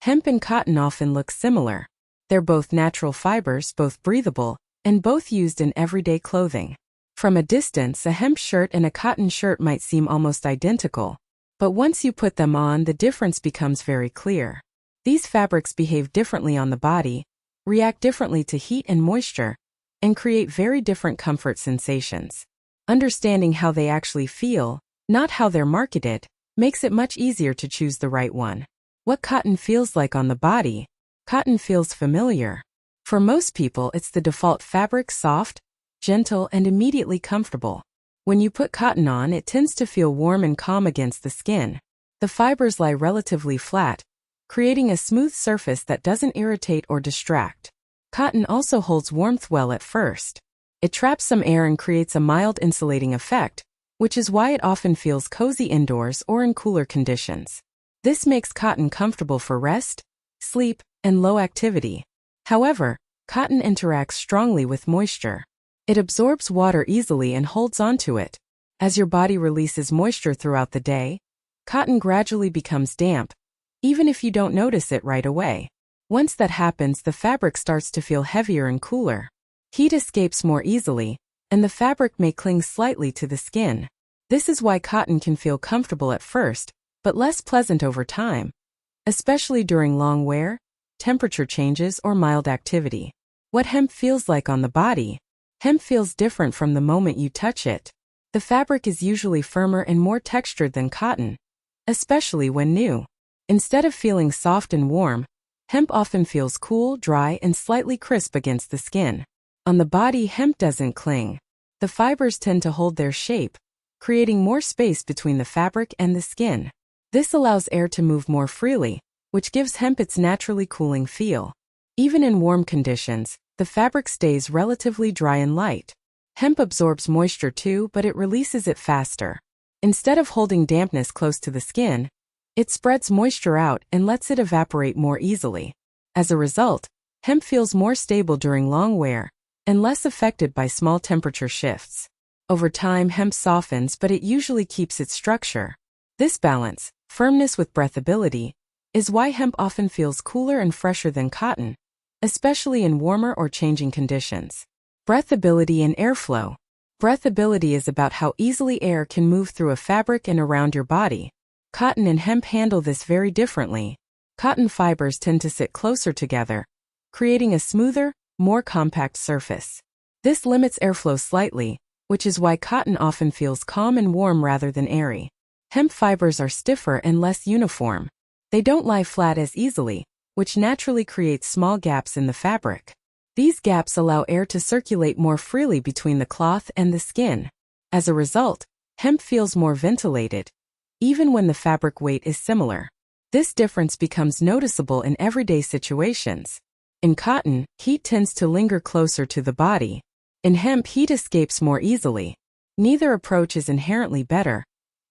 Hemp and cotton often look similar. They're both natural fibers, both breathable, and both used in everyday clothing. From a distance, a hemp shirt and a cotton shirt might seem almost identical. But once you put them on, the difference becomes very clear. These fabrics behave differently on the body, react differently to heat and moisture, and create very different comfort sensations. Understanding how they actually feel, not how they're marketed, makes it much easier to choose the right one. What cotton feels like on the body? Cotton feels familiar. For most people, it's the default fabric, soft, gentle, and immediately comfortable. When you put cotton on, it tends to feel warm and calm against the skin. The fibers lie relatively flat, creating a smooth surface that doesn't irritate or distract. Cotton also holds warmth well at first. It traps some air and creates a mild insulating effect, which is why it often feels cozy indoors or in cooler conditions. This makes cotton comfortable for rest, sleep, and low activity. However, cotton interacts strongly with moisture. It absorbs water easily and holds onto it. As your body releases moisture throughout the day, cotton gradually becomes damp, even if you don't notice it right away. Once that happens, the fabric starts to feel heavier and cooler. Heat escapes more easily, and the fabric may cling slightly to the skin. This is why cotton can feel comfortable at first, but less pleasant over time, especially during long wear, temperature changes, or mild activity. What hemp feels like on the body? Hemp feels different from the moment you touch it. The fabric is usually firmer and more textured than cotton, especially when new. Instead of feeling soft and warm, hemp often feels cool, dry, and slightly crisp against the skin. On the body, hemp doesn't cling. The fibers tend to hold their shape, creating more space between the fabric and the skin. This allows air to move more freely, which gives hemp its naturally cooling feel. Even in warm conditions, the fabric stays relatively dry and light. Hemp absorbs moisture too, but it releases it faster. Instead of holding dampness close to the skin, it spreads moisture out and lets it evaporate more easily. As a result, hemp feels more stable during long wear and less affected by small temperature shifts. Over time, hemp softens, but it usually keeps its structure. This balance, firmness with breathability, is why hemp often feels cooler and fresher than cotton, especially in warmer or changing conditions. Breathability and airflow. Breathability is about how easily air can move through a fabric and around your body. Cotton and hemp handle this very differently. Cotton fibers tend to sit closer together, creating a smoother, more compact surface. This limits airflow slightly, which is why cotton often feels calm and warm rather than airy. Hemp fibers are stiffer and less uniform. They don't lie flat as easily, which naturally creates small gaps in the fabric. These gaps allow air to circulate more freely between the cloth and the skin. As a result, hemp feels more ventilated, even when the fabric weight is similar. This difference becomes noticeable in everyday situations. In cotton, heat tends to linger closer to the body. In hemp, heat escapes more easily. Neither approach is inherently better.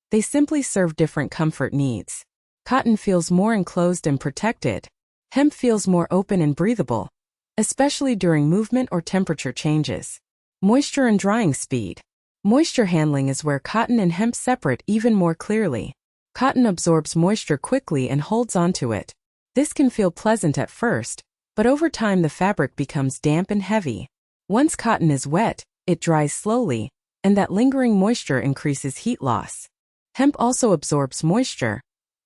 They simply serve different comfort needs. Cotton feels more enclosed and protected. Hemp feels more open and breathable, especially during movement or temperature changes. Moisture and drying speed. Moisture handling is where cotton and hemp separate even more clearly. Cotton absorbs moisture quickly and holds onto it. This can feel pleasant at first, but over time the fabric becomes damp and heavy. Once cotton is wet, it dries slowly, and that lingering moisture increases heat loss. Hemp also absorbs moisture,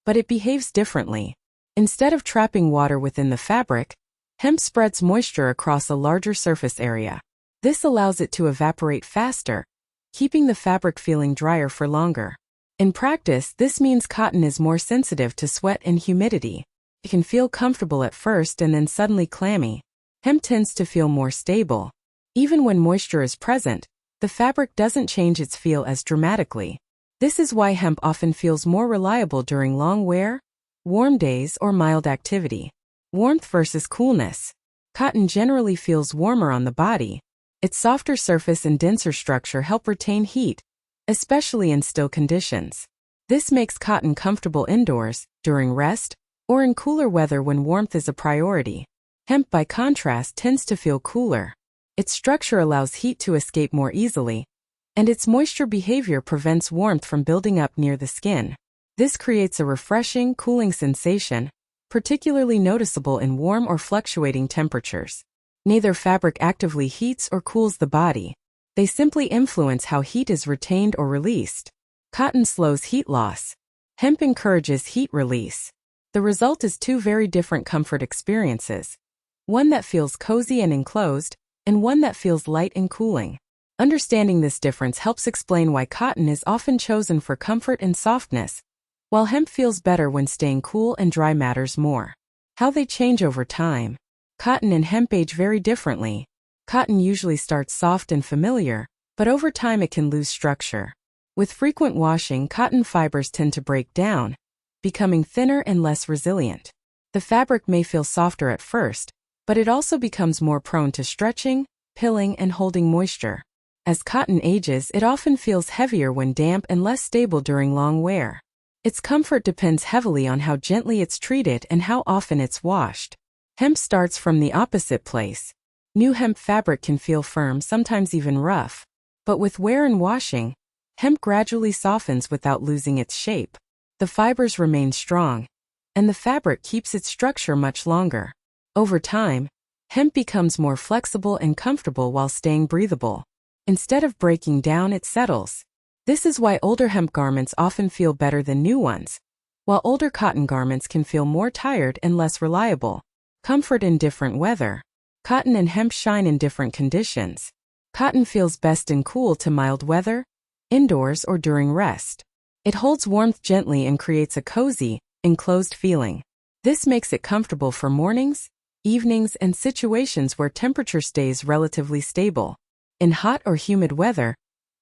but it behaves differently. Instead of trapping water within the fabric, hemp spreads moisture across a larger surface area. This allows it to evaporate faster, keeping the fabric feeling drier for longer. In practice, this means cotton is more sensitive to sweat and humidity. It can feel comfortable at first and then suddenly clammy. Hemp tends to feel more stable. Even when moisture is present, the fabric doesn't change its feel as dramatically. This is why hemp often feels more reliable during long wear, warm days, or mild activity. Warmth versus coolness. Cotton generally feels warmer on the body. Its softer surface and denser structure help retain heat, especially in still conditions. This makes cotton comfortable indoors, during rest, or in cooler weather when warmth is a priority. Hemp, by contrast, tends to feel cooler. Its structure allows heat to escape more easily, and its moisture behavior prevents warmth from building up near the skin. This creates a refreshing, cooling sensation, particularly noticeable in warm or fluctuating temperatures. Neither fabric actively heats or cools the body. They simply influence how heat is retained or released. Cotton slows heat loss. Hemp encourages heat release. The result is two very different comfort experiences. One that feels cozy and enclosed, and one that feels light and cooling. Understanding this difference helps explain why cotton is often chosen for comfort and softness, while hemp feels better when staying cool and dry matters more. How they change over time. Cotton and hemp age very differently. Cotton usually starts soft and familiar, but over time it can lose structure. With frequent washing, cotton fibers tend to break down, becoming thinner and less resilient. The fabric may feel softer at first, but it also becomes more prone to stretching, pilling, and holding moisture. As cotton ages, it often feels heavier when damp and less stable during long wear. Its comfort depends heavily on how gently it's treated and how often it's washed. Hemp starts from the opposite place. New hemp fabric can feel firm, sometimes even rough. But with wear and washing, hemp gradually softens without losing its shape. The fibers remain strong, and the fabric keeps its structure much longer. Over time, hemp becomes more flexible and comfortable while staying breathable. Instead of breaking down, it settles. This is why older hemp garments often feel better than new ones, while older cotton garments can feel more tired and less reliable. Comfort in different weather. Cotton and hemp shine in different conditions. Cotton feels best in cool to mild weather, indoors or during rest. It holds warmth gently and creates a cozy, enclosed feeling. This makes it comfortable for mornings, evenings, and situations where temperature stays relatively stable. In hot or humid weather,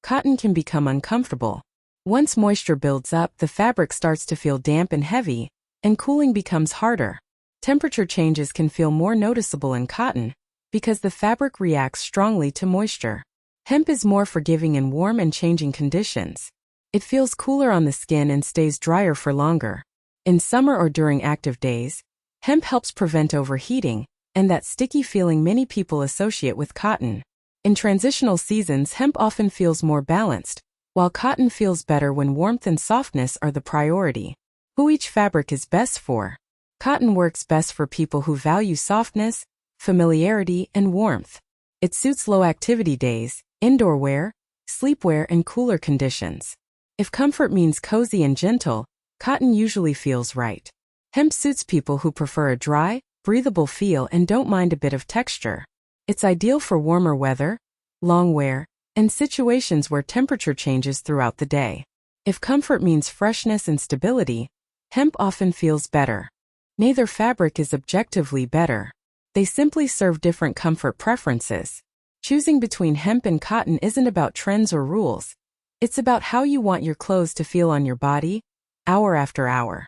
cotton can become uncomfortable. Once moisture builds up, the fabric starts to feel damp and heavy, and cooling becomes harder. Temperature changes can feel more noticeable in cotton because the fabric reacts strongly to moisture. Hemp is more forgiving in warm and changing conditions. It feels cooler on the skin and stays drier for longer. In summer or during active days, hemp helps prevent overheating and that sticky feeling many people associate with cotton. In transitional seasons, hemp often feels more balanced, while cotton feels better when warmth and softness are the priority. Who each fabric is best for. Cotton works best for people who value softness, familiarity, and warmth. It suits low-activity days, indoor wear, sleepwear, and cooler conditions. If comfort means cozy and gentle, cotton usually feels right. Hemp suits people who prefer a dry, breathable feel and don't mind a bit of texture. It's ideal for warmer weather, long wear, and situations where temperature changes throughout the day. If comfort means freshness and stability, hemp often feels better. Neither fabric is objectively better. They simply serve different comfort preferences. Choosing between hemp and cotton isn't about trends or rules. It's about how you want your clothes to feel on your body, hour after hour.